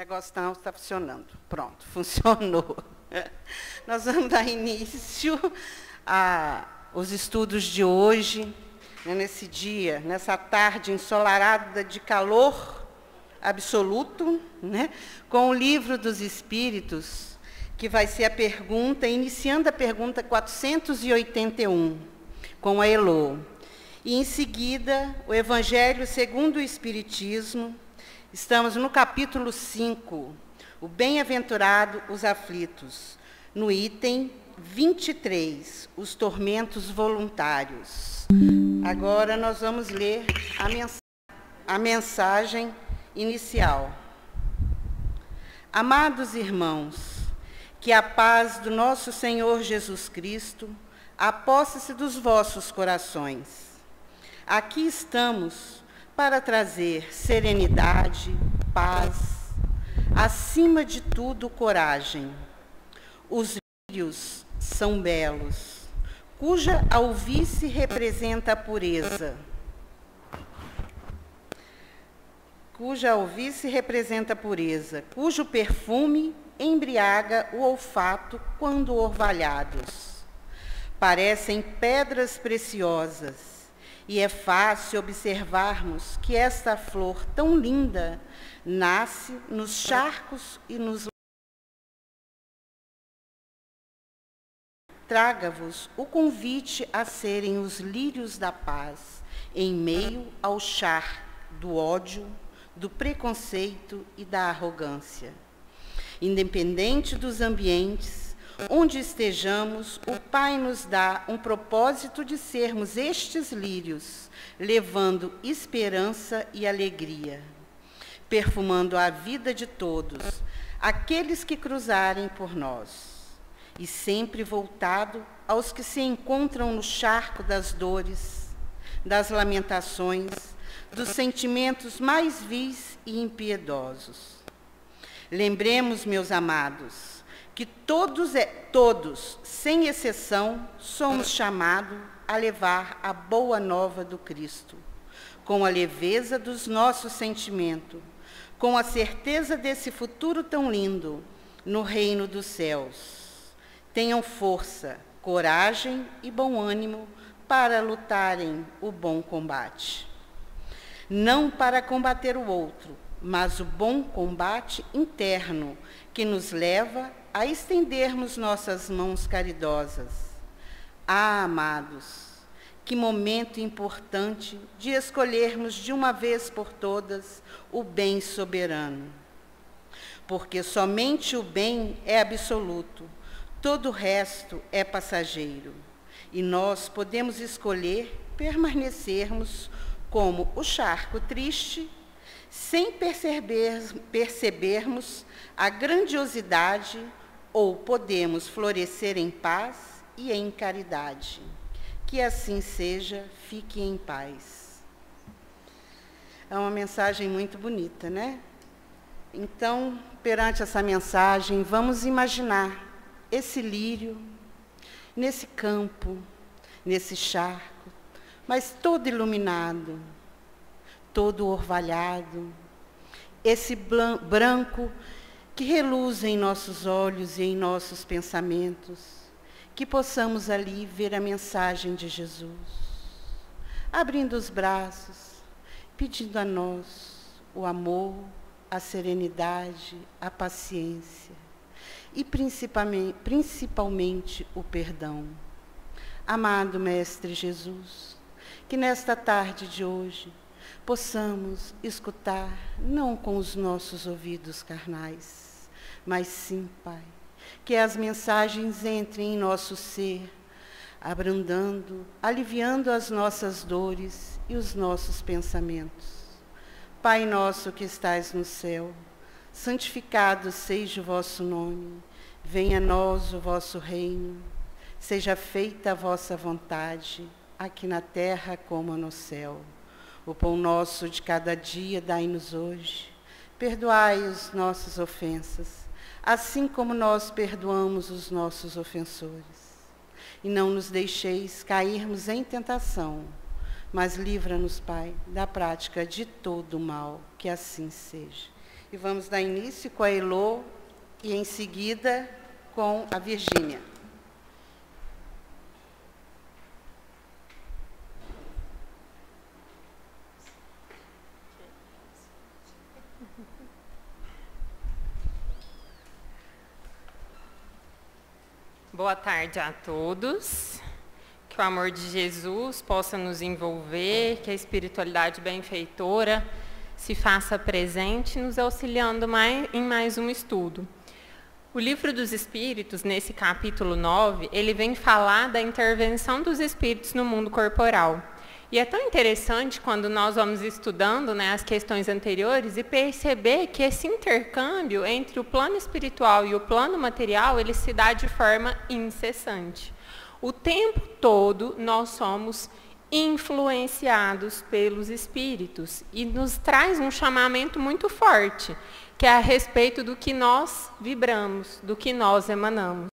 negócio está funcionando. Pronto, funcionou. Nós vamos dar início aos estudos de hoje, né, nesse dia, nessa tarde ensolarada de calor absoluto, né, com o Livro dos Espíritos, que vai ser a pergunta, iniciando a pergunta 481, com a Elô. E, em seguida, o Evangelho segundo o Espiritismo. Estamos no capítulo 5, o Bem-aventurado os aflitos, no item 23, os tormentos voluntários. Agora nós vamos ler a mensagem inicial. Amados irmãos, que a paz do nosso Senhor Jesus Cristo aposse-se dos vossos corações. Aqui estamos para trazer serenidade, paz, acima de tudo, coragem. Os lírios são belos, cuja alvice representa a pureza. Cujo perfume embriaga o olfato quando orvalhados. Parecem pedras preciosas, e é fácil observarmos que esta flor tão linda nasce nos charcos e nos... Traga-vos o convite a serem os lírios da paz, em meio ao char do ódio, do preconceito e da arrogância. Independente dos ambientes onde estejamos, o Pai nos dá um propósito de sermos estes lírios, levando esperança e alegria, perfumando a vida de todos, aqueles que cruzarem por nós, e sempre voltado aos que se encontram no charco das dores, das lamentações, dos sentimentos mais vis e impiedosos. Lembremos, meus amados, que todos, sem exceção, somos chamados a levar a boa nova do Cristo, com a leveza dos nossos sentimentos, com a certeza desse futuro tão lindo no reino dos céus. Tenham força, coragem e bom ânimo para lutarem o bom combate. Não para combater o outro, mas o bom combate interno, que nos leva a estendermos nossas mãos caridosas. Ah, amados, que momento importante de escolhermos de uma vez por todas o bem soberano. Porque somente o bem é absoluto, todo o resto é passageiro. E nós podemos escolher permanecermos como o charco triste, sem percebermos a grandiosidade, ou podemos florescer em paz e em caridade. Que assim seja, fique em paz. É uma mensagem muito bonita, né? Então, perante essa mensagem, vamos imaginar esse lírio, nesse campo, nesse charco, mas todo iluminado, todo orvalhado, esse branco que reluz em nossos olhos e em nossos pensamentos, que possamos ali ver a mensagem de Jesus, abrindo os braços, pedindo a nós o amor, a serenidade, a paciência e principalmente o perdão. Amado Mestre Jesus, que nesta tarde de hoje possamos escutar, não com os nossos ouvidos carnais, mas sim, Pai, que as mensagens entrem em nosso ser, abrandando, aliviando as nossas dores e os nossos pensamentos. Pai nosso que estais no céu, santificado seja o vosso nome, venha a nós o vosso reino, seja feita a vossa vontade, aqui na terra como no céu. O pão nosso de cada dia dai-nos hoje. Perdoai as nossas ofensas, assim como nós perdoamos os nossos ofensores. E não nos deixeis cairmos em tentação, mas livra-nos, Pai, da prática de todo o mal, que assim seja. E vamos dar início com a Elô e, em seguida, com a Virgínia. Boa tarde a todos. Que o amor de Jesus possa nos envolver, que a espiritualidade benfeitora se faça presente, nos auxiliando em mais um estudo. O Livro dos Espíritos, nesse capítulo 9, ele vem falar da intervenção dos espíritos no mundo corporal. E é tão interessante quando nós vamos estudando, né, as questões anteriores e perceber que esse intercâmbio entre o plano espiritual e o plano material, ele se dá de forma incessante. O tempo todo nós somos influenciados pelos espíritos e nos traz um chamamento muito forte, que é a respeito do que nós vibramos, do que nós emanamos.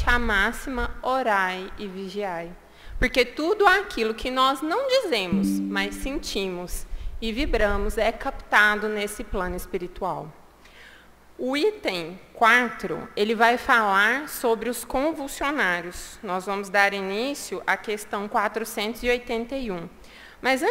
A máxima, orai e vigiai. Porque tudo aquilo que nós não dizemos, mas sentimos e vibramos é captado nesse plano espiritual. O item 4, ele vai falar sobre os convulsionários. Nós vamos dar início à questão 481. Mas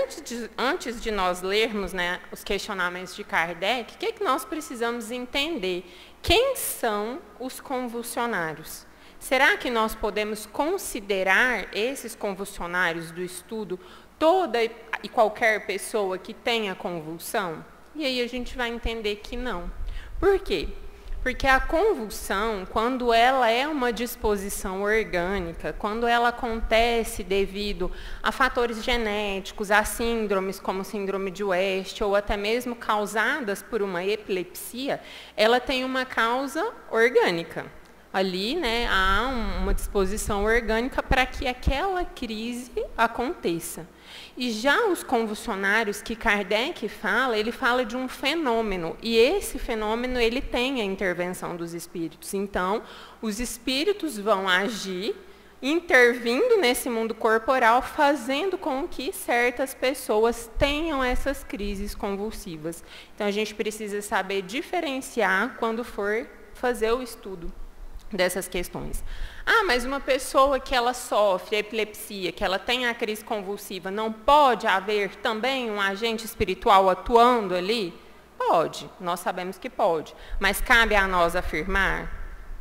antes de nós lermos, né, os questionamentos de Kardec, o que nós precisamos entender? Quem são os convulsionários? Será que nós podemos considerar esses convulsionários do estudo toda e qualquer pessoa que tenha convulsão? E aí a gente vai entender que não. Por quê? Porque a convulsão, quando ela é uma disposição orgânica, quando ela acontece devido a fatores genéticos, a síndromes como síndrome de West, ou até mesmo causadas por uma epilepsia, ela tem uma causa orgânica. Ali, né, há uma disposição orgânica para que aquela crise aconteça. E já os convulsionários que Kardec fala, ele fala de um fenômeno, e esse fenômeno ele tem a intervenção dos espíritos. Então, os espíritos vão agir, intervindo nesse mundo corporal, fazendo com que certas pessoas tenham essas crises convulsivas. Então, a gente precisa saber diferenciar quando for fazer o estudo dessas questões. Ah, mas uma pessoa que ela sofre epilepsia, que ela tem a crise convulsiva, não pode haver também um agente espiritual atuando ali? Pode, nós sabemos que pode. Mas cabe a nós afirmar?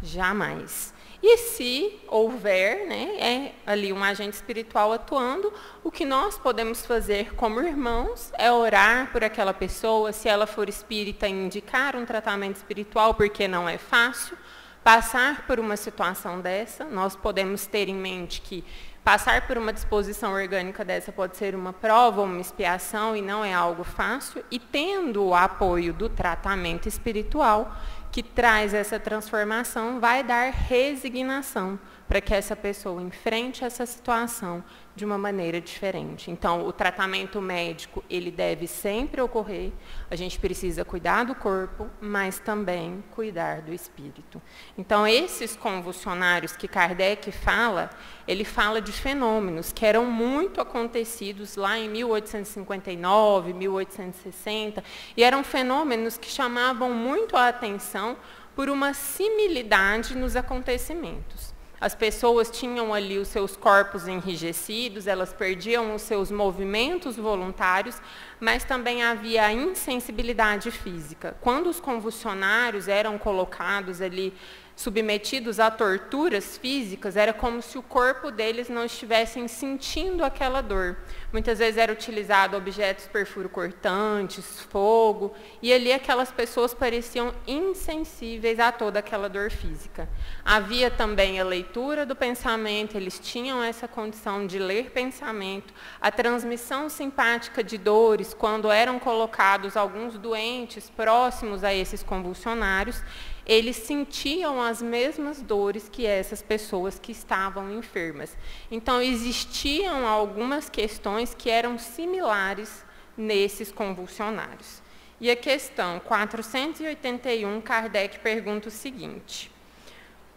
Jamais. E se houver, né, ali um agente espiritual atuando, o que nós podemos fazer como irmãos é orar por aquela pessoa, se ela for espírita, indicar um tratamento espiritual, porque não é fácil passar por uma situação dessa. Nós podemos ter em mente que passar por uma disposição orgânica dessa pode ser uma prova, uma expiação, e não é algo fácil. E tendo o apoio do tratamento espiritual, que traz essa transformação, vai dar resignação para que essa pessoa enfrente essa situação de uma maneira diferente. Então, o tratamento médico, ele deve sempre ocorrer. A gente precisa cuidar do corpo, mas também cuidar do espírito. Então, esses convulsionários que Kardec fala, ele fala de fenômenos que eram muito acontecidos lá em 1859, 1860, e eram fenômenos que chamavam muito a atenção por uma similitude nos acontecimentos. As pessoas tinham ali os seus corpos enrijecidos, elas perdiam os seus movimentos voluntários, mas também havia a insensibilidade física. Quando os convulsionários eram colocados ali, submetidos a torturas físicas, era como se o corpo deles não estivessem sentindo aquela dor. Muitas vezes era utilizado objetos perfuro-cortantes, fogo, e ali aquelas pessoas pareciam insensíveis a toda aquela dor física. Havia também a leitura do pensamento, eles tinham essa condição de ler pensamento, a transmissão simpática de dores, quando eram colocados alguns doentes próximos a esses convulsionários, eles sentiam as mesmas dores que essas pessoas que estavam enfermas. Então, existiam algumas questões que eram similares nesses convulsionários. E a questão 481, Kardec pergunta o seguinte: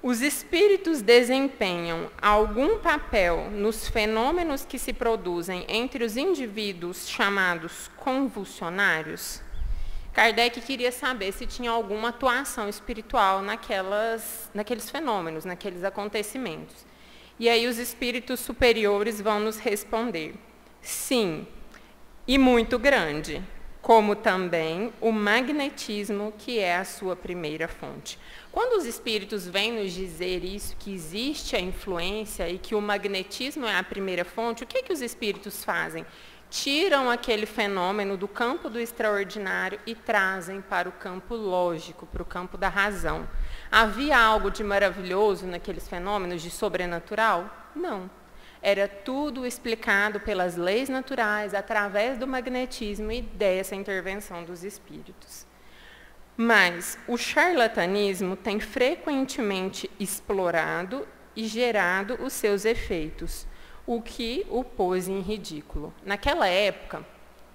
Os espíritos desempenham algum papel nos fenômenos que se produzem entre os indivíduos chamados convulsionários? Kardec queria saber se tinha alguma atuação espiritual naqueles fenômenos, naqueles acontecimentos. E aí os espíritos superiores vão nos responder: sim, e muito grande, como também o magnetismo, que é a sua primeira fonte. Quando os espíritos vêm nos dizer isso, que existe a influência e que o magnetismo é a primeira fonte, o que os espíritos fazem? Tiram aquele fenômeno do campo do extraordinário e trazem para o campo lógico, para o campo da razão. Havia algo de maravilhoso naqueles fenômenos, de sobrenatural? Não. Era tudo explicado pelas leis naturais, através do magnetismo e dessa intervenção dos espíritos. Mas o charlatanismo tem frequentemente explorado e gerado os seus efeitos, o que o pôs em ridículo. Naquela época,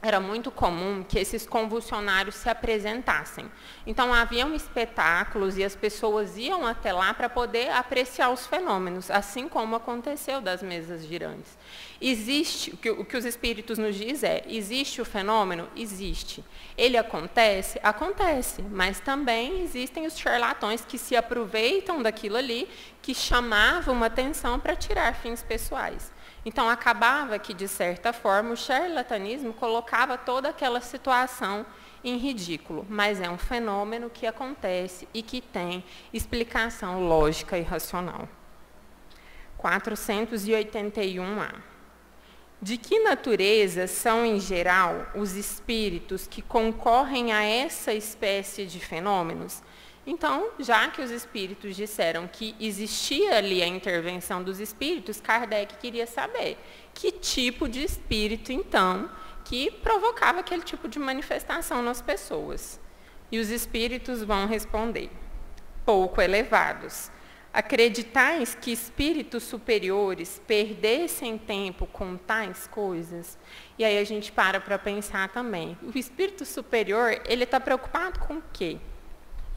era muito comum que esses convulsionários se apresentassem. Então, haviam espetáculos e as pessoas iam até lá para poder apreciar os fenômenos, assim como aconteceu das mesas girantes. Existe, o que os espíritos nos dizem é: existe o fenômeno? Existe. Ele acontece? Acontece. Mas também existem os charlatões que se aproveitam daquilo ali, que chamavam uma atenção para tirar fins pessoais. Então, acabava que, de certa forma, o charlatanismo colocava toda aquela situação em ridículo, mas é um fenômeno que acontece e que tem explicação lógica e racional. 481A. De que natureza são, em geral, os espíritos que concorrem a essa espécie de fenômenos? Então, já que os espíritos disseram que existia ali a intervenção dos espíritos, Kardec queria saber que tipo de espírito, então, que provocava aquele tipo de manifestação nas pessoas. E os espíritos vão responder: pouco elevados. Acreditais que espíritos superiores perdessem tempo com tais coisas? E aí a gente para pensar também. O espírito superior, ele está preocupado com o quê?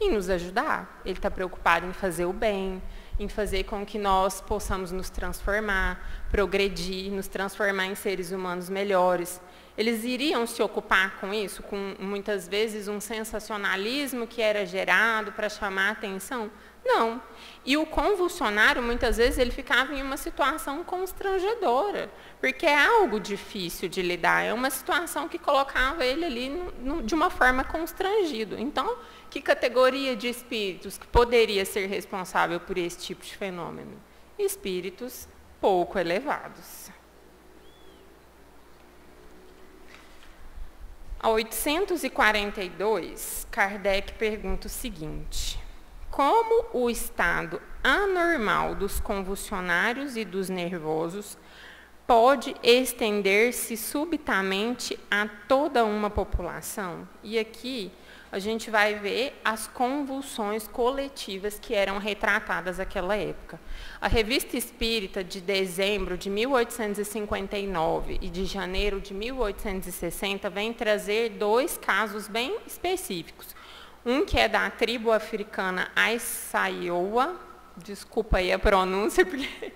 Em nos ajudar. Ele está preocupado em fazer o bem, em fazer com que nós possamos nos transformar, progredir, nos transformar em seres humanos melhores. Eles iriam se ocupar com isso, com muitas vezes um sensacionalismo que era gerado para chamar a atenção? Não. E o convulsionário, muitas vezes, ele ficava em uma situação constrangedora, porque é algo difícil de lidar, é uma situação que colocava ele ali de uma forma constrangido. Então, que categoria de espíritos que poderia ser responsável por esse tipo de fenômeno? Espíritos pouco elevados. A 842, Kardec pergunta o seguinte: como o estado anormal dos convulsionários e dos nervosos pode estender-se subitamente a toda uma população? E aqui a gente vai ver as convulsões coletivas que eram retratadas naquela época. A Revista Espírita, de dezembro de 1859 e de janeiro de 1860, vem trazer 2 casos bem específicos. Um que é da tribo africana Aissaioa, desculpa aí a pronúncia, porque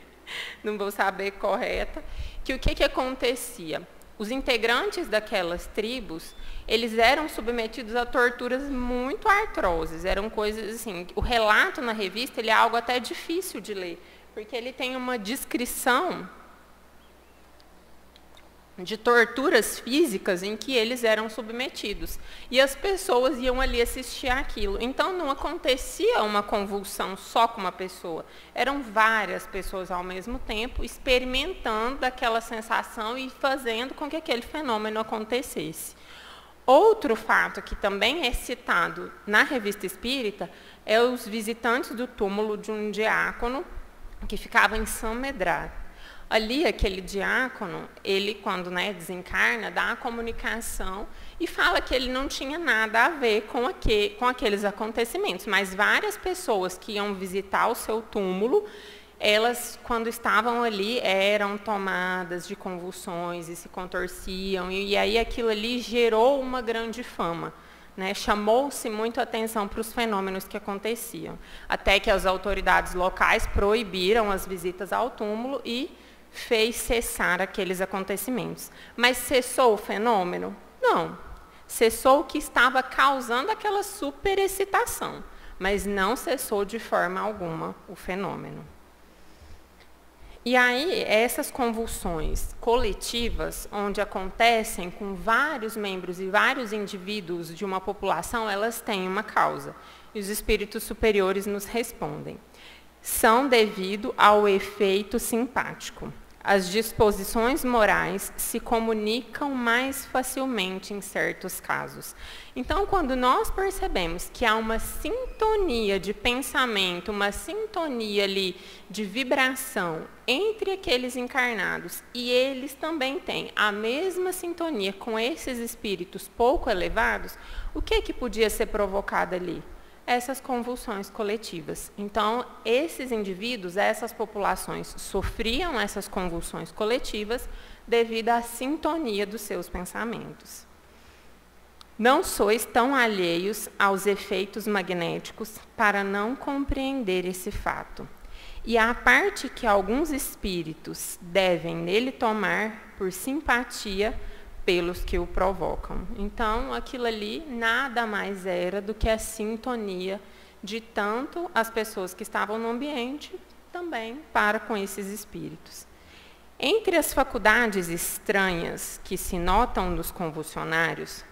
não vou saber correta, que o que acontecia? Os integrantes daquelas tribos, eles eram submetidos a torturas muito atrozes, eram coisas assim, o relato na revista ele é algo até difícil de ler, porque ele tem uma descrição de torturas físicas em que eles eram submetidos. E as pessoas iam ali assistir aquilo. Então, não acontecia uma convulsão só com uma pessoa. Eram várias pessoas ao mesmo tempo experimentando aquela sensação e fazendo com que aquele fenômeno acontecesse. Outro fato que também é citado na Revista Espírita é os visitantes do túmulo de um diácono que ficava em São Medrar. Ali, aquele diácono, ele, quando desencarna, dá a comunicação e fala que ele não tinha nada a ver com aqueles acontecimentos, mas várias pessoas que iam visitar o seu túmulo, elas, quando estavam ali, eram tomadas de convulsões e se contorciam, e aí aquilo ali gerou uma grande fama. né? Chamou-se muito a atenção para os fenômenos que aconteciam, até que as autoridades locais proibiram as visitas ao túmulo e fez cessar aqueles acontecimentos. Mas cessou o fenômeno? Não. Cessou o que estava causando aquela superexcitação, mas não cessou de forma alguma o fenômeno. E aí, essas convulsões coletivas, onde acontecem com vários membros e vários indivíduos de uma população, elas têm uma causa. E os espíritos superiores nos respondem. São devido ao efeito simpático. As disposições morais se comunicam mais facilmente em certos casos. Então, quando nós percebemos que há uma sintonia de pensamento, uma sintonia ali de vibração entre aqueles encarnados, e eles também têm a mesma sintonia com esses espíritos pouco elevados, o que podia ser provocado ali? Essas convulsões coletivas. Então, esses indivíduos, essas populações, sofriam essas convulsões coletivas devido à sintonia dos seus pensamentos. Não sois tão alheios aos efeitos magnéticos para não compreender esse fato. E a parte que alguns espíritos devem nele tomar por simpatia pelos que o provocam. Então, aquilo ali nada mais era do que a sintonia de tanto as pessoas que estavam no ambiente também para com esses espíritos. Entre as faculdades estranhas que se notam nos convulsionários,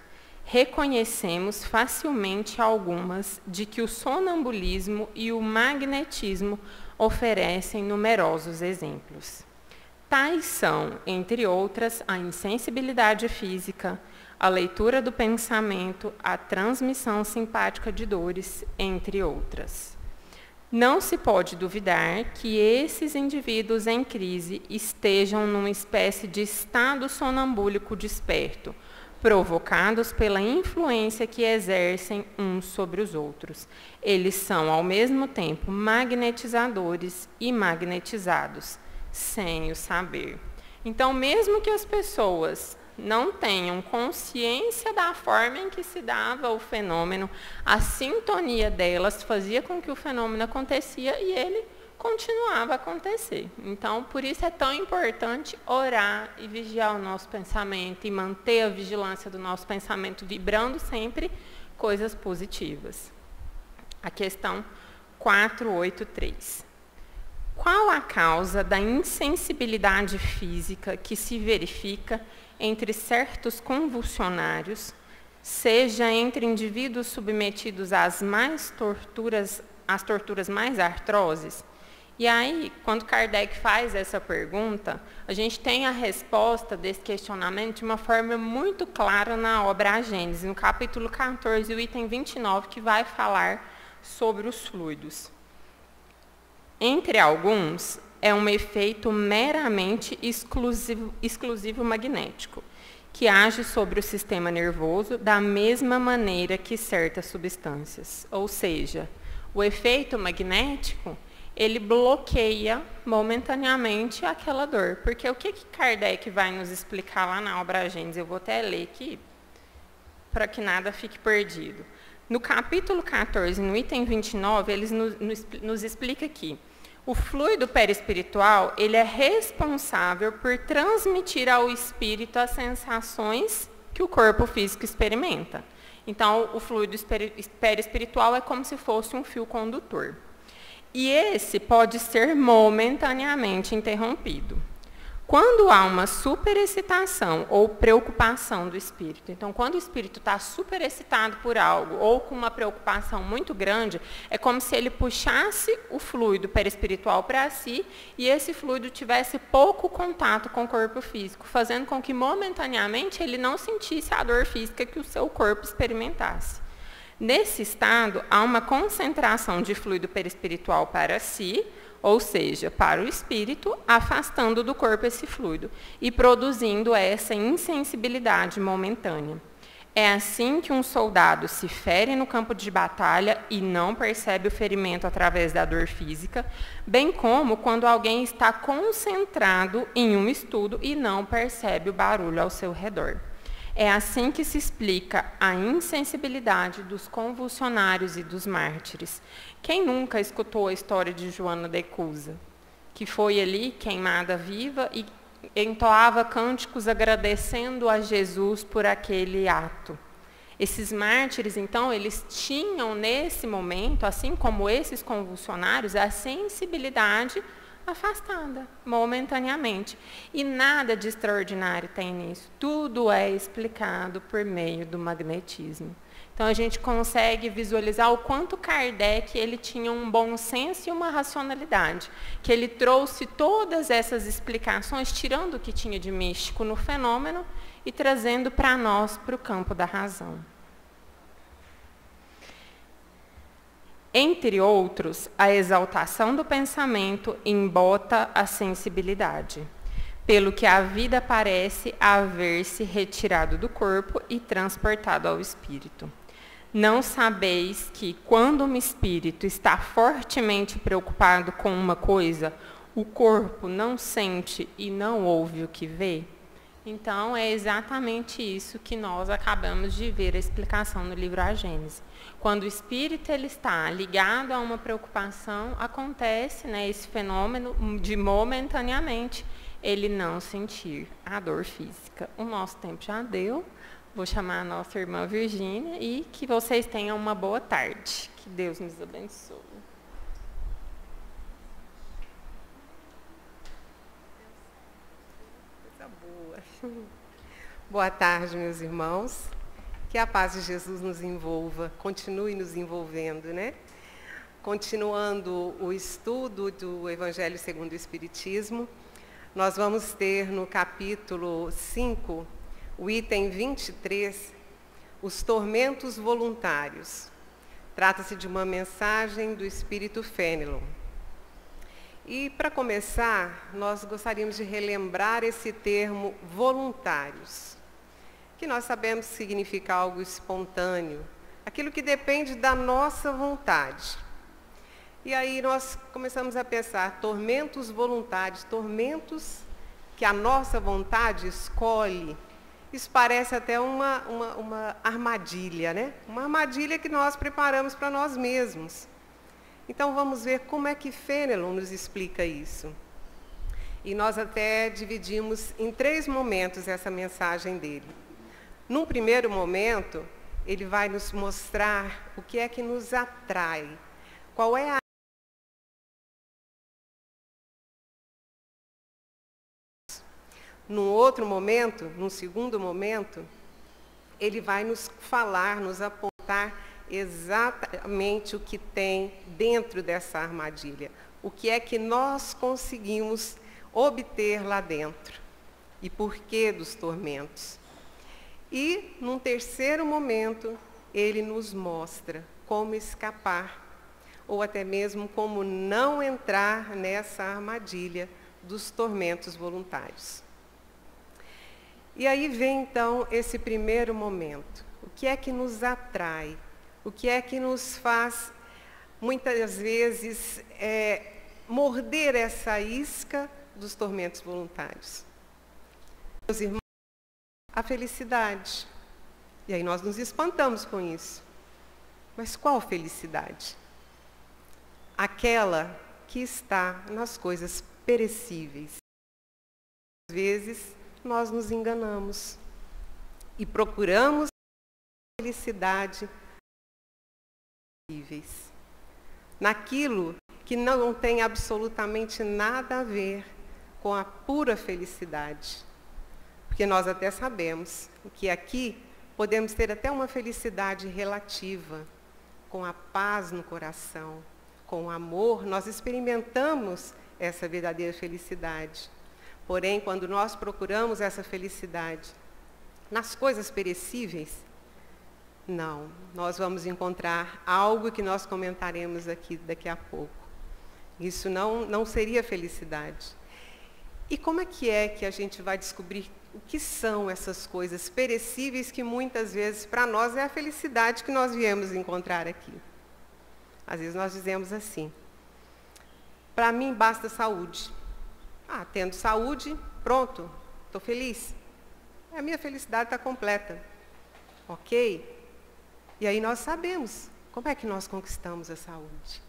reconhecemos facilmente algumas de que o sonambulismo e o magnetismo oferecem numerosos exemplos. Tais são, entre outras, a insensibilidade física, a leitura do pensamento, a transmissão simpática de dores, entre outras. Não se pode duvidar que esses indivíduos em crise estejam numa espécie de estado sonambúlico desperto, provocados pela influência que exercem uns sobre os outros. Eles são, ao mesmo tempo, magnetizadores e magnetizados, sem o saber. Então, mesmo que as pessoas não tenham consciência da forma em que se dava o fenômeno, a sintonia delas fazia com que o fenômeno acontecia e ele continuava a acontecer. Então, por isso é tão importante orar e vigiar o nosso pensamento e manter a vigilância do nosso pensamento vibrando sempre coisas positivas. A questão 483. Qual a causa da insensibilidade física que se verifica entre certos convulsionários, seja entre indivíduos submetidos às torturas mais atrozes? E aí, quando Kardec faz essa pergunta, a gente tem a resposta desse questionamento de uma forma muito clara na obra A Gênese, no capítulo 14, o item 29, que vai falar sobre os fluidos. Entre alguns, é um efeito meramente exclusivo magnético, que age sobre o sistema nervoso da mesma maneira que certas substâncias. Ou seja, o efeito magnético, ele bloqueia momentaneamente aquela dor. Porque o que Kardec vai nos explicar lá na obra A Gênese? Eu vou até ler aqui, para que nada fique perdido. No capítulo 14, no item 29, ele nos explica aqui. O fluido perispiritual, ele é responsável por transmitir ao espírito as sensações que o corpo físico experimenta. Então, o fluido perispiritual é como se fosse um fio condutor. E esse pode ser momentaneamente interrompido. Quando há uma superexcitação ou preocupação do espírito, então quando o espírito está superexcitado por algo ou com uma preocupação muito grande, é como se ele puxasse o fluido perispiritual para si e esse fluido tivesse pouco contato com o corpo físico, fazendo com que momentaneamente ele não sentisse a dor física que o seu corpo experimentasse. Nesse estado, há uma concentração de fluido perispiritual para si, ou seja, para o espírito, afastando do corpo esse fluido e produzindo essa insensibilidade momentânea. É assim que um soldado se fere no campo de batalha e não percebe o ferimento através da dor física, bem como quando alguém está concentrado em um estudo e não percebe o barulho ao seu redor. É assim que se explica a insensibilidade dos convulsionários e dos mártires. Quem nunca escutou a história de Joana de Cusa, que foi ali queimada viva e entoava cânticos agradecendo a Jesus por aquele ato? Esses mártires, então, eles tinham nesse momento, assim como esses convulsionários, a sensibilidade afastada, momentaneamente. E nada de extraordinário tem nisso. Tudo é explicado por meio do magnetismo. Então, a gente consegue visualizar o quanto Kardec ele tinha um bom senso e uma racionalidade, que ele trouxe todas essas explicações, tirando o que tinha de místico no fenômeno e trazendo para nós, para o campo da razão. Entre outros, a exaltação do pensamento embota a sensibilidade, pelo que a vida parece haver-se retirado do corpo e transportado ao espírito. Não sabeis que, quando um espírito está fortemente preocupado com uma coisa, o corpo não sente e não ouve o que vê? Então, é exatamente isso que nós acabamos de ver a explicação no livro A Gênese. Quando o espírito ele está ligado a uma preocupação, acontece, né, esse fenômeno de momentaneamente ele não sentir a dor física. O nosso tempo já deu. Vou chamar a nossa irmã Virgínia e que vocês tenham uma boa tarde. Que Deus nos abençoe. Coisa boa. Boa tarde, meus irmãos. Que a paz de Jesus nos envolva, continue nos envolvendo, né? Continuando o estudo do Evangelho segundo o Espiritismo, nós vamos ter no capítulo 5, o item 23, os tormentos voluntários. Trata-se de uma mensagem do Espírito Fénelon. E, para começar, nós gostaríamos de relembrar esse termo voluntários, que nós sabemos que significa algo espontâneo, aquilo que depende da nossa vontade. E aí nós começamos a pensar, tormentos voluntários, tormentos que a nossa vontade escolhe. Isso parece até uma armadilha, né? Uma armadilha que nós preparamos para nós mesmos. Então vamos ver como é que Fénelon nos explica isso. E nós até dividimos em 3 momentos essa mensagem dele. Num primeiro momento, ele vai nos mostrar o que é que nos atrai, qual é a Num outro momento, num segundo momento, ele vai nos falar, nos apontar exatamente o que tem dentro dessa armadilha, o que é que nós conseguimos obter lá dentro e por que dos tormentos. E, num terceiro momento, ele nos mostra como escapar, ou até mesmo como não entrar nessa armadilha dos tormentos voluntários. E aí vem, então, esse primeiro momento. O que é que nos atrai? O que é que nos faz, muitas vezes, morder essa isca dos tormentos voluntários? Meus irmãos, a felicidade. E aí nós nos espantamos com isso. Mas qual felicidade? Aquela que está nas coisas perecíveis. Às vezes nós nos enganamos e procuramos felicidade perecíveis, naquilo que não tem absolutamente nada a ver com a pura felicidade. Porque nós até sabemos que aqui podemos ter até uma felicidade relativa, com a paz no coração, com o amor, nós experimentamos essa verdadeira felicidade. Porém, quando nós procuramos essa felicidade nas coisas perecíveis, não, nós vamos encontrar algo que nós comentaremos aqui daqui a pouco. Isso não seria felicidade. E como é que a gente vai descobrir o que são essas coisas perecíveis que muitas vezes para nós é a felicidade que nós viemos encontrar aqui? Às vezes nós dizemos assim, para mim basta saúde. Tendo saúde, pronto, estou feliz. a minha felicidade está completa. Ok? E aí nós sabemos como é que nós conquistamos a saúde.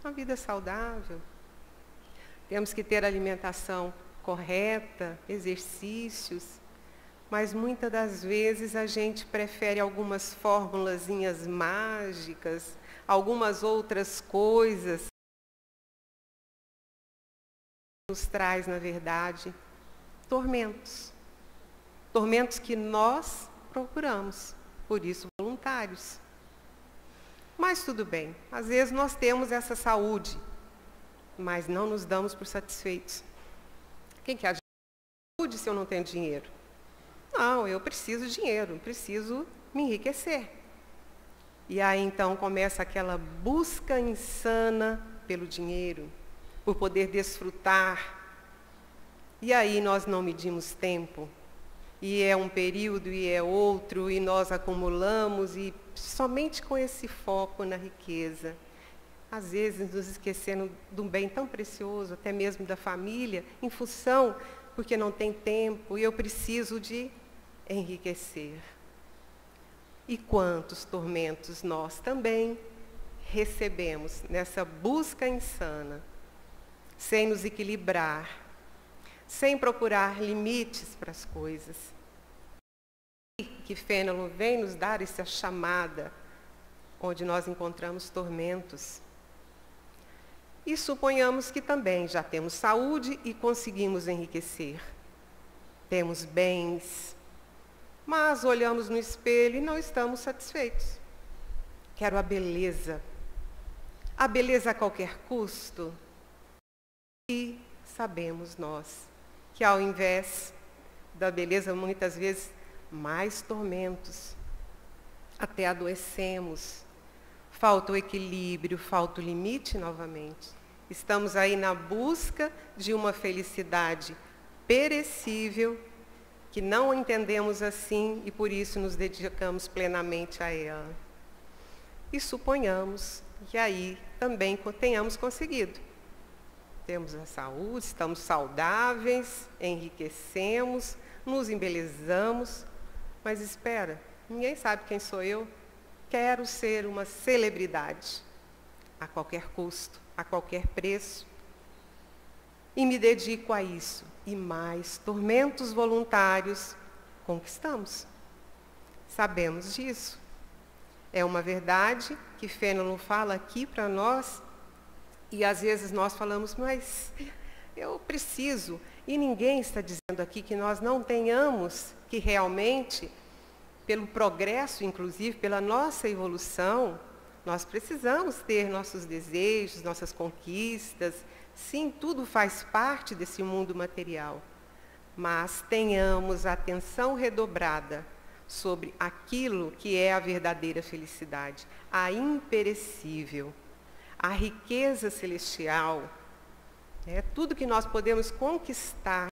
Uma vida saudável. Temos que ter alimentação correta, exercícios, mas muitas das vezes a gente prefere algumas formulazinhas mágicas, algumas outras coisas. Nos traz, na verdade, tormentos. Tormentos que nós procuramos, por isso voluntários. Mas tudo bem, às vezes nós temos essa saúde, mas não nos damos por satisfeitos. Quem quer saúde se eu não tenho dinheiro? Não, eu preciso de dinheiro, preciso me enriquecer. E aí então começa aquela busca insana pelo dinheiro, por poder desfrutar. E aí nós não medimos tempo. E é um período e é outro, e nós acumulamos, e somente com esse foco na riqueza. Às vezes nos esquecendo de um bem tão precioso, até mesmo da família, em função, porque não tem tempo, e eu preciso de enriquecer. E quantos tormentos nós também recebemos nessa busca insana, sem nos equilibrar, sem procurar limites para as coisas. E que Fênelon vem nos dar essa chamada, onde nós encontramos tormentos. E suponhamos que também já temos saúde e conseguimos enriquecer. Temos bens, mas olhamos no espelho e não estamos satisfeitos. Quero a beleza a qualquer custo. E sabemos nós que ao invés da beleza, muitas vezes, mais tormentos. Até adoecemos. Falta o equilíbrio, falta o limite novamente. Estamos aí na busca de uma felicidade perecível, que não entendemos assim e por isso nos dedicamos plenamente a ela. E suponhamos que aí também tenhamos conseguido. Temos a saúde, estamos saudáveis, enriquecemos, nos embelezamos, mas espera, ninguém sabe quem sou eu. Quero ser uma celebridade, a qualquer custo, a qualquer preço. E me dedico a isso. E mais tormentos voluntários conquistamos. Sabemos disso. É uma verdade que Fênelon fala aqui para nós. E às vezes nós falamos, mas eu preciso. E ninguém está dizendo aqui que nós não tenhamos que realmente, pelo progresso, inclusive, pela nossa evolução, nós precisamos ter nossos desejos, nossas conquistas. Sim, tudo faz parte desse mundo material. Mas tenhamos atenção redobrada sobre aquilo que é a verdadeira felicidade, a imperecível, a riqueza celestial. É tudo que nós podemos conquistar,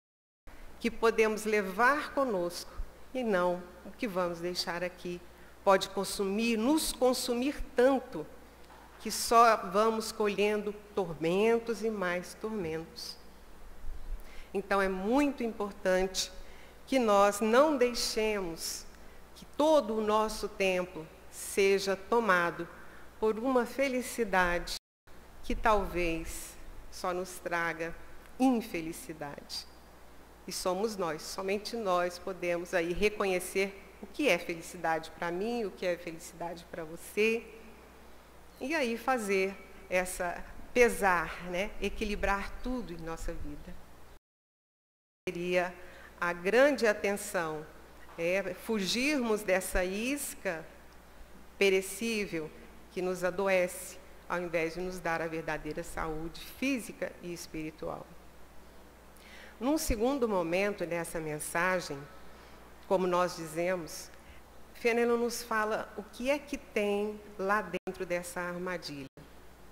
que podemos levar conosco, e não o que vamos deixar aqui. Pode consumir, nos consumir tanto, que só vamos colhendo tormentos e mais tormentos. Então é muito importante que nós não deixemos que todo o nosso tempo seja tomado por uma felicidade que talvez só nos traga infelicidade. E somos nós, somente nós podemos aí reconhecer o que é felicidade para mim, o que é felicidade para você. E aí fazer pesar, né? Equilibrar tudo em nossa vida. Seria a grande atenção, fugirmos dessa isca perecível que nos adoece, ao invés de nos dar a verdadeira saúde física e espiritual. Num segundo momento nessa mensagem, como nós dizemos, Fênelon nos fala o que é que tem lá dentro dessa armadilha.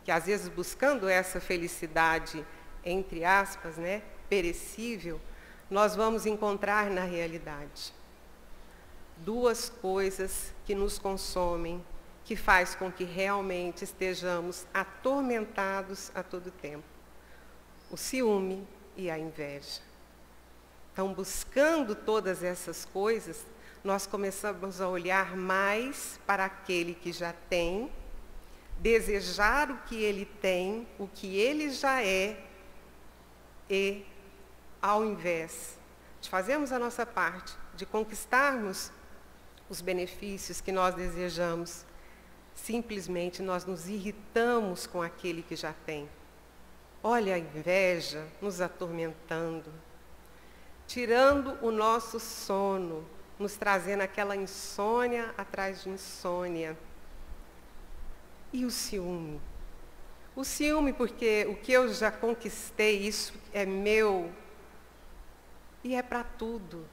Que às vezes buscando essa felicidade, entre aspas, né, perecível, nós vamos encontrar na realidade duas coisas que nos consomem, que faz com que realmente estejamos atormentados a todo tempo. O ciúme e a inveja. Então, buscando todas essas coisas, nós começamos a olhar mais para aquele que já tem, desejar o que ele tem, o que ele já é, e, ao invés de fazermos a nossa parte, de conquistarmos os benefícios que nós desejamos, simplesmente nós nos irritamos com aquele que já tem. Olha a inveja nos atormentando, tirando o nosso sono, nos trazendo aquela insônia atrás de insônia. E o ciúme? O ciúme, porque o que eu já conquistei, isso é meu, e é para tudo.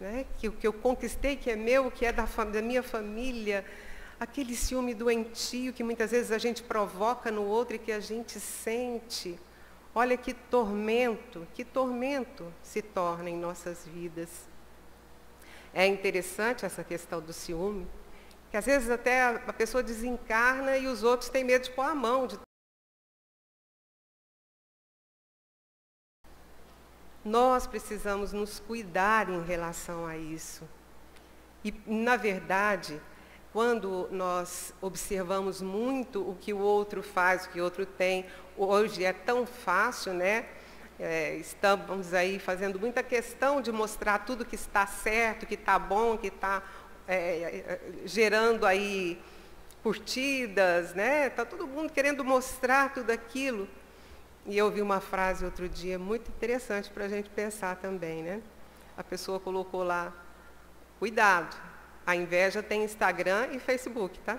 Né? Que o que eu conquistei, que é meu, que é da minha família, aquele ciúme doentio que muitas vezes a gente provoca no outro e que a gente sente. Olha que tormento se torna em nossas vidas. É interessante essa questão do ciúme, que às vezes até a pessoa desencarna e os outros têm medo de pôr a mão. Nós precisamos nos cuidar em relação a isso. E, na verdade, quando nós observamos muito o que o outro faz, o que o outro tem, hoje é tão fácil, né? Estamos aí fazendo muita questão de mostrar tudo que está certo, que está bom, que está gerando aí curtidas, né? Está todo mundo querendo mostrar tudo aquilo. E eu vi uma frase outro dia muito interessante para a gente pensar também, né? A pessoa colocou lá, cuidado, a inveja tem Instagram e Facebook, tá?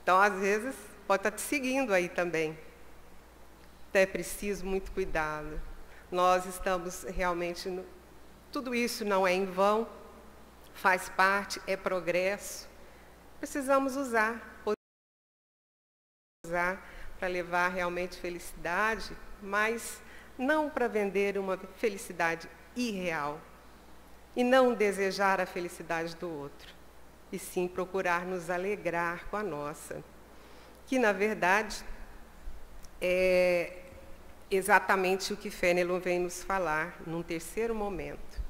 Então, às vezes, pode estar te seguindo aí também. Então, é preciso muito cuidado. Nós estamos realmente... Tudo isso não é em vão, faz parte, é progresso. Precisamos usar para levar realmente felicidade, mas não para vender uma felicidade irreal. E não desejar a felicidade do outro, e sim procurar nos alegrar com a nossa. Que, na verdade, é exatamente o que Fenelon vem nos falar num terceiro momento,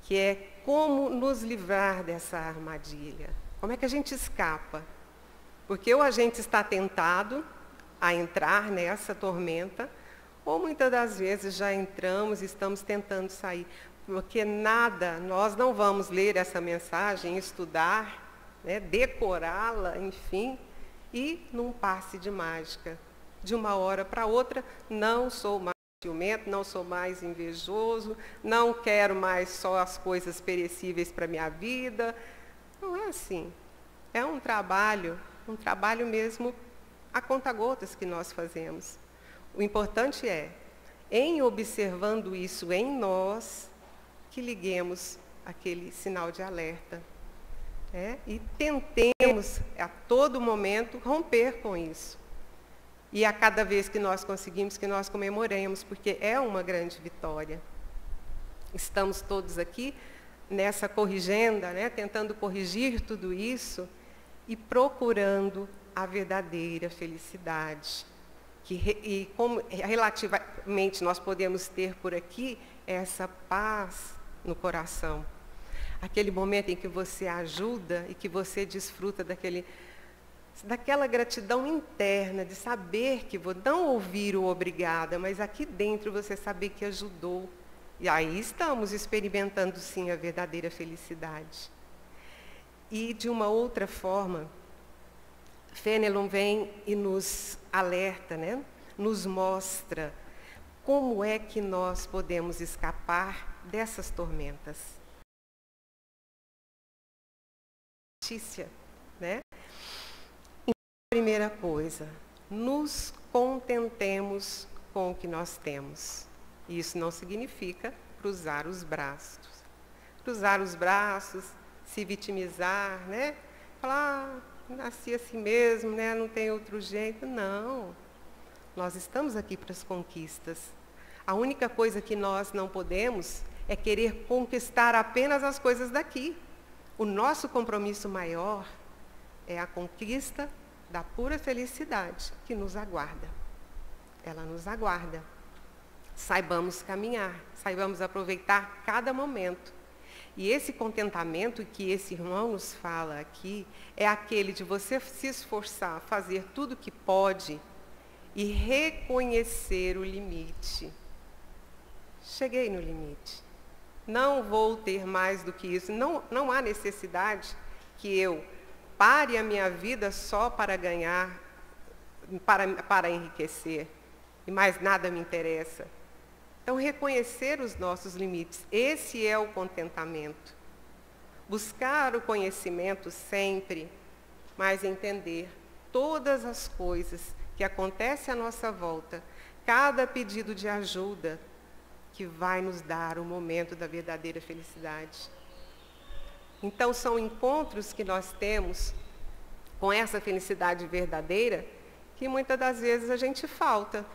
que é como nos livrar dessa armadilha. Como é que a gente escapa? Porque ou a gente está tentado a entrar nessa tormenta, ou muitas das vezes já entramos e estamos tentando sair. Porque nós não vamos ler essa mensagem, estudar, né, decorá-la, enfim, e num passe de mágica. De uma hora para outra, não sou mais ciumento, não sou mais invejoso, não quero mais só as coisas perecíveis para a minha vida. Não é assim. É um trabalho mesmo a conta-gotas que nós fazemos. O importante é, em observando isso em nós, que liguemos aquele sinal de alerta. E tentemos, a todo momento, romper com isso. E a cada vez que nós conseguimos, que nós comemoremos, porque é uma grande vitória. Estamos todos aqui nessa corrigenda, né, tentando corrigir tudo isso e procurando a verdadeira felicidade. E como relativamente nós podemos ter por aqui essa paz no coração. Aquele momento em que você ajuda e que você desfruta daquela gratidão interna de saber que não ouvir o obrigada, mas aqui dentro você saber que ajudou. E aí estamos experimentando sim a verdadeira felicidade. E de uma outra forma, Fenelon vem e nos alerta, né? Nos mostra como é que nós podemos escapar dessas tormentas. Notícia, né? Então, primeira coisa, nos contentemos com o que nós temos. Isso não significa cruzar os braços. Cruzar os braços, se vitimizar, né? Falar, nasci assim mesmo, né? Não tem outro jeito. Não. Nós estamos aqui para as conquistas. A única coisa que nós não podemos é querer conquistar apenas as coisas daqui. O nosso compromisso maior é a conquista da pura felicidade que nos aguarda. Ela nos aguarda. saibamos caminhar, saibamos aproveitar cada momento. E esse contentamento que esse irmão nos fala aqui é aquele de você se esforçar, fazer tudo o que pode e reconhecer o limite. Cheguei no limite. Não vou ter mais do que isso. Não há necessidade que eu pare a minha vida só para ganhar, para enriquecer. E mais nada me interessa. Então, reconhecer os nossos limites. Esse é o contentamento. Buscar o conhecimento sempre, mas entender todas as coisas que acontecem à nossa volta, cada pedido de ajuda que vai nos dar o momento da verdadeira felicidade. Então, são encontros que nós temos com essa felicidade verdadeira que muitas das vezes a gente falta.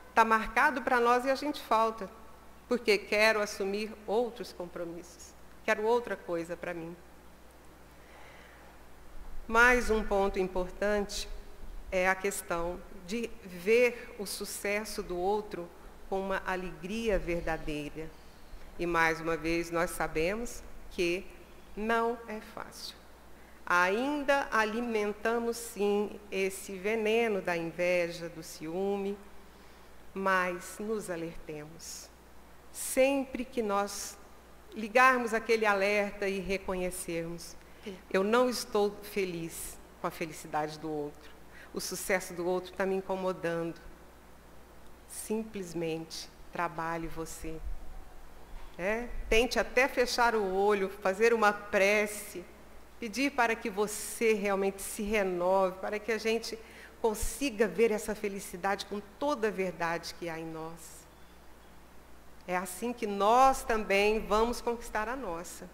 Está marcado para nós e a gente falta, porque quero assumir outros compromissos, quero outra coisa para mim. Mais um ponto importante é a questão de ver o sucesso do outro com uma alegria verdadeira. E mais uma vez nós sabemos que não é fácil. Ainda alimentamos sim esse veneno da inveja, do ciúme, mas nos alertemos. Sempre que nós ligarmos aquele alerta e reconhecermos, eu não estou feliz com a felicidade do outro, o sucesso do outro está me incomodando. Simplesmente trabalhe você. Tente até fechar o olho, fazer uma prece, pedir para que você realmente se renove, para que a gente consiga ver essa felicidade com toda a verdade que há em nós. É assim que nós também vamos conquistar a nossa.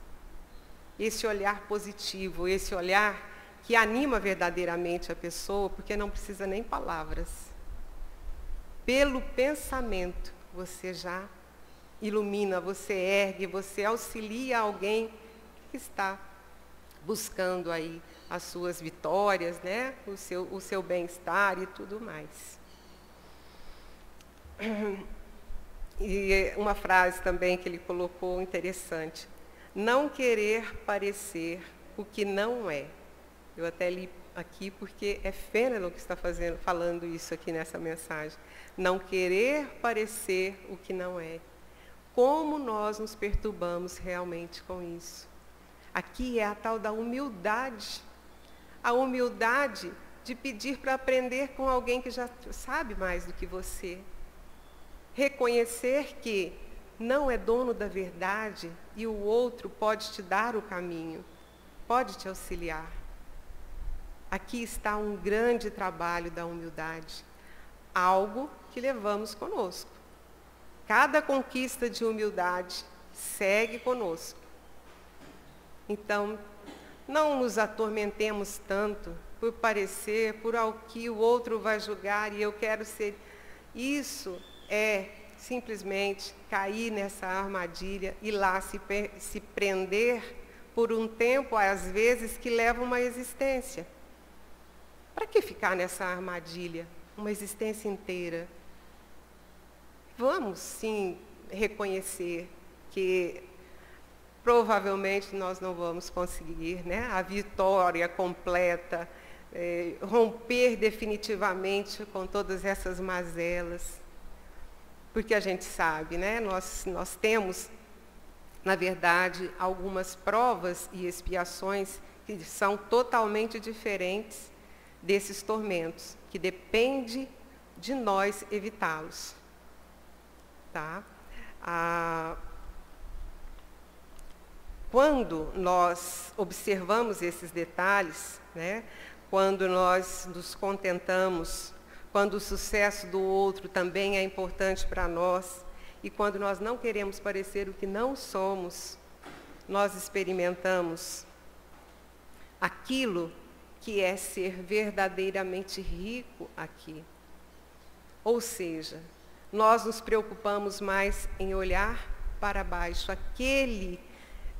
Esse olhar positivo, esse olhar que anima verdadeiramente a pessoa, porque não precisa nem palavras. Pelo pensamento, você já ilumina, você ergue, você auxilia alguém que está buscando aí as suas vitórias, né? o seu bem-estar e tudo mais. E uma frase também que ele colocou interessante. Não querer parecer o que não é. Eu até li aqui porque é Fenelon que está falando isso aqui nessa mensagem. Não querer parecer o que não é. Como nós nos perturbamos realmente com isso. Aqui é a tal da humildade. A humildade de pedir para aprender com alguém que já sabe mais do que você. Reconhecer que não é dono da verdade e o outro pode te dar o caminho, pode te auxiliar. Aqui está um grande trabalho da humildade, algo que levamos conosco. Cada conquista de humildade segue conosco. Então, não nos atormentemos tanto por parecer, por algo que o outro vai julgar e eu quero ser. Isso é simplesmente cair nessa armadilha e lá se prender por um tempo, às vezes, que leva uma existência. Para que ficar nessa armadilha uma existência inteira? Vamos, sim, reconhecer que provavelmente nós não vamos conseguir, né, a vitória completa, romper definitivamente com todas essas mazelas. Porque a gente sabe, né, nós temos, na verdade, algumas provas e expiações que são totalmente diferentes desses tormentos, que depende de nós evitá-los. Tá? Quando nós observamos esses detalhes, né, quando nós nos contentamos, quando o sucesso do outro também é importante para nós, e quando nós não queremos parecer o que não somos, nós experimentamos aquilo que é ser verdadeiramente rico aqui. Ou seja, nós nos preocupamos mais em olhar para baixo, aquele,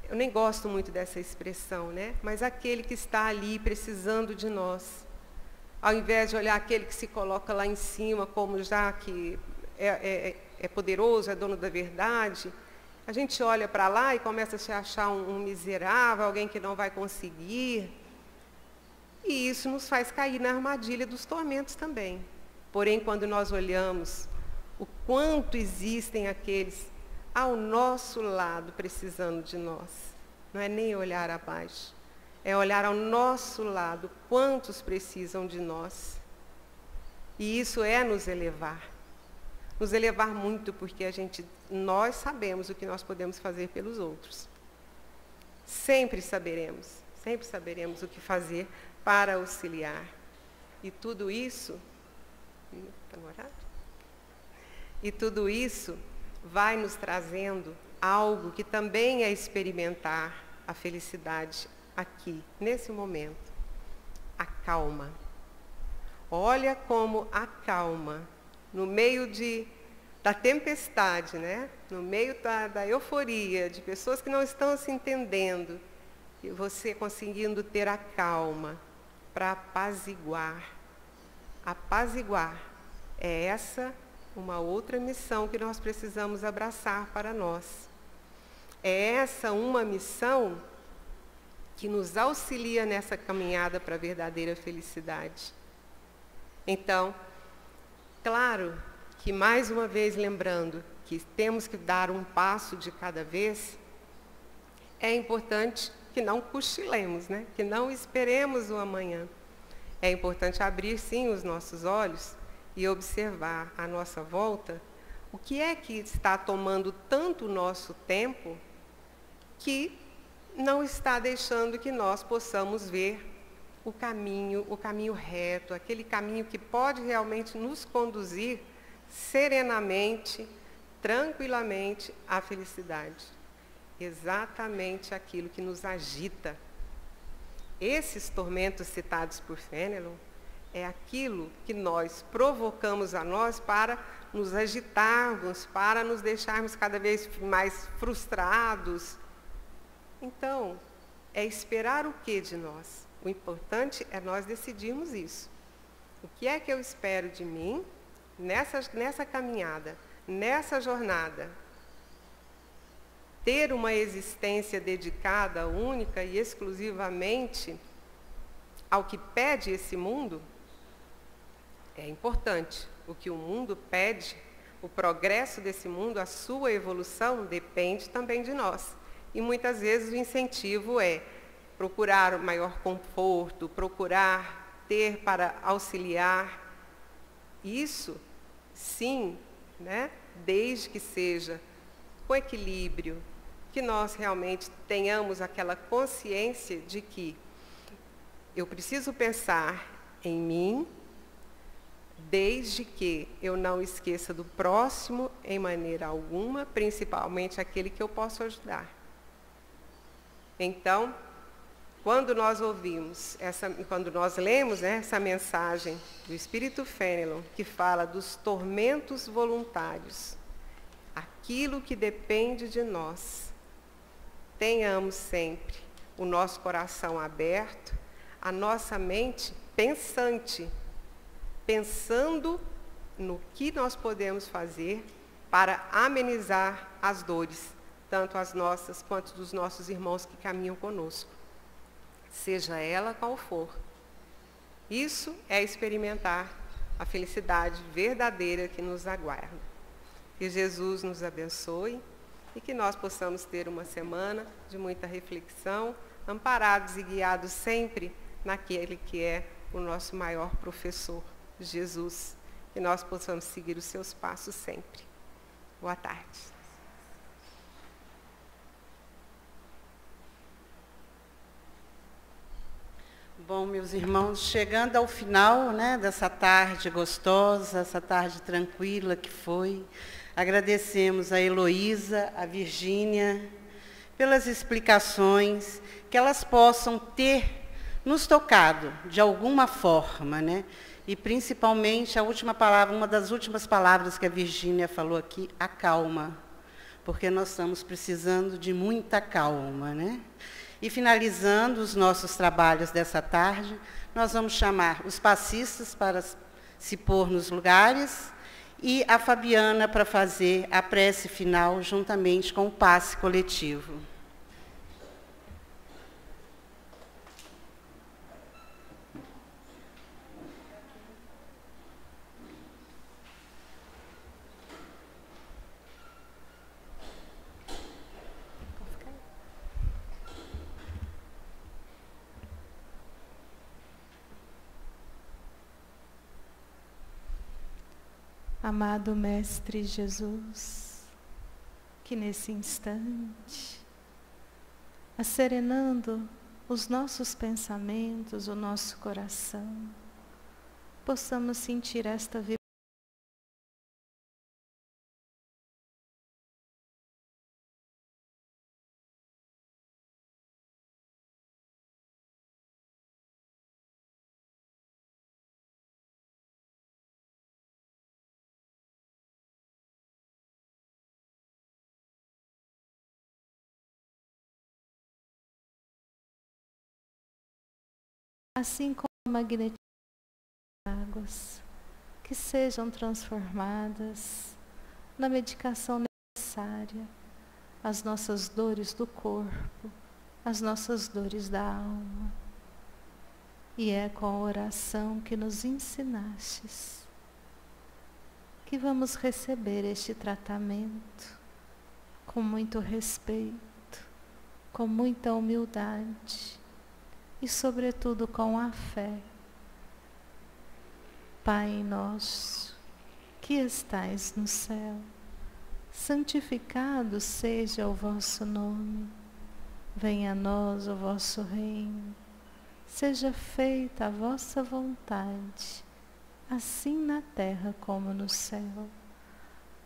eu nem gosto muito dessa expressão, né? Mas aquele que está ali precisando de nós. Ao invés de olhar aquele que se coloca lá em cima, como já que é poderoso, é dono da verdade, a gente olha para lá e começa a se achar um miserável, alguém que não vai conseguir. E isso nos faz cair na armadilha dos tormentos também. Porém, quando nós olhamos o quanto existem aqueles ao nosso lado precisando de nós, não é nem olhar abaixo, é olhar ao nosso lado quantos precisam de nós. E isso é nos elevar muito, porque nós sabemos o que nós podemos fazer pelos outros. Sempre saberemos o que fazer para auxiliar. E tudo isso, vai nos trazendo algo que também é experimentar a felicidade aqui, nesse momento. A calma. Olha como a calma, no meio da tempestade, né? No meio da euforia, de pessoas que não estão se entendendo, e você conseguindo ter a calma para apaziguar. Apaziguar é essa uma outra missão que nós precisamos abraçar para nós. É essa uma missão que nos auxilia nessa caminhada para a verdadeira felicidade. Então, claro que, mais uma vez, lembrando que temos que dar um passo de cada vez, é importante que não cochilemos, né? Que não esperemos o amanhã. É importante abrir, sim, os nossos olhos e observar à nossa volta o que é que está tomando tanto o nosso tempo que não está deixando que nós possamos ver o caminho reto, aquele caminho que pode realmente nos conduzir serenamente, tranquilamente à felicidade. Exatamente aquilo que nos agita. Esses tormentos citados por Fenelon é aquilo que nós provocamos a nós para nos agitarmos, para nos deixarmos cada vez mais frustrados. Então, é esperar o que de nós? O importante é nós decidirmos isso. O que é que eu espero de mim nessa caminhada, nessa jornada? Ter uma existência dedicada única e exclusivamente ao que pede esse mundo é importante. O que o mundo pede, o progresso desse mundo, a sua evolução, depende também de nós. E muitas vezes o incentivo é procurar maior conforto, procurar ter para auxiliar. Isso, sim, né? Desde que seja com equilíbrio, que nós realmente tenhamos aquela consciência de que eu preciso pensar em mim, desde que eu não esqueça do próximo em maneira alguma, principalmente aquele que eu posso ajudar. Então, quando nós quando nós lemos, né, essa mensagem do Espírito Fenelon, que fala dos tormentos voluntários, aquilo que depende de nós, tenhamos sempre o nosso coração aberto, a nossa mente pensante, pensando no que nós podemos fazer para amenizar as dores, tanto as nossas quanto dos nossos irmãos que caminham conosco, seja ela qual for. Isso é experimentar a felicidade verdadeira que nos aguarda. Que Jesus nos abençoe e que nós possamos ter uma semana de muita reflexão, amparados e guiados sempre naquele que é o nosso maior professor, Jesus. Que nós possamos seguir os seus passos sempre. Boa tarde. Bom, meus irmãos, chegando ao final, né, dessa tarde gostosa, essa tarde tranquila que foi, agradecemos a Heloísa, a Virgínia, pelas explicações, que elas possam ter nos tocado de alguma forma, né? E principalmente a última palavra, uma das últimas palavras que a Virgínia falou aqui, a calma, porque nós estamos precisando de muita calma, né? E finalizando os nossos trabalhos dessa tarde, nós vamos chamar os passistas para se pôr nos lugares E a Fabiana para fazer a prece final juntamente com o passe coletivo. Amado Mestre Jesus, que nesse instante, asserenando os nossos pensamentos, o nosso coração, possamos sentir esta vibração assim como a magnetismo das águas, que sejam transformadas na medicação necessária às nossas dores do corpo, às nossas dores da alma. E é com a oração que nos ensinastes que vamos receber este tratamento com muito respeito, com muita humildade e, sobretudo, com a fé. Pai nosso, que estais no céu, santificado seja o vosso nome. Venha a nós o vosso reino. Seja feita a vossa vontade, assim na terra como no céu.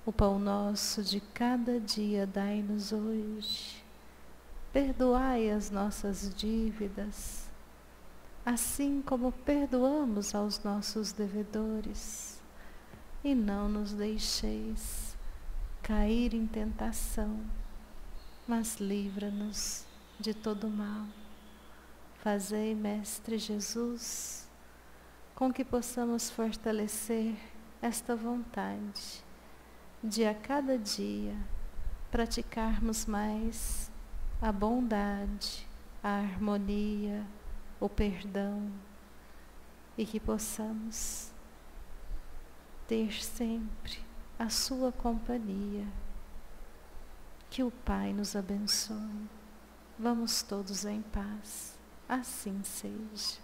O pão nosso de cada dia dai-nos hoje. Perdoai as nossas dívidas, assim como perdoamos aos nossos devedores. E não nos deixeis cair em tentação, mas livra-nos de todo mal. Fazei, Mestre Jesus, com que possamos fortalecer esta vontade de a cada dia praticarmos mais a bondade, a harmonia, o perdão, e que possamos ter sempre a sua companhia. Que o Pai nos abençoe. Vamos todos em paz. Assim seja.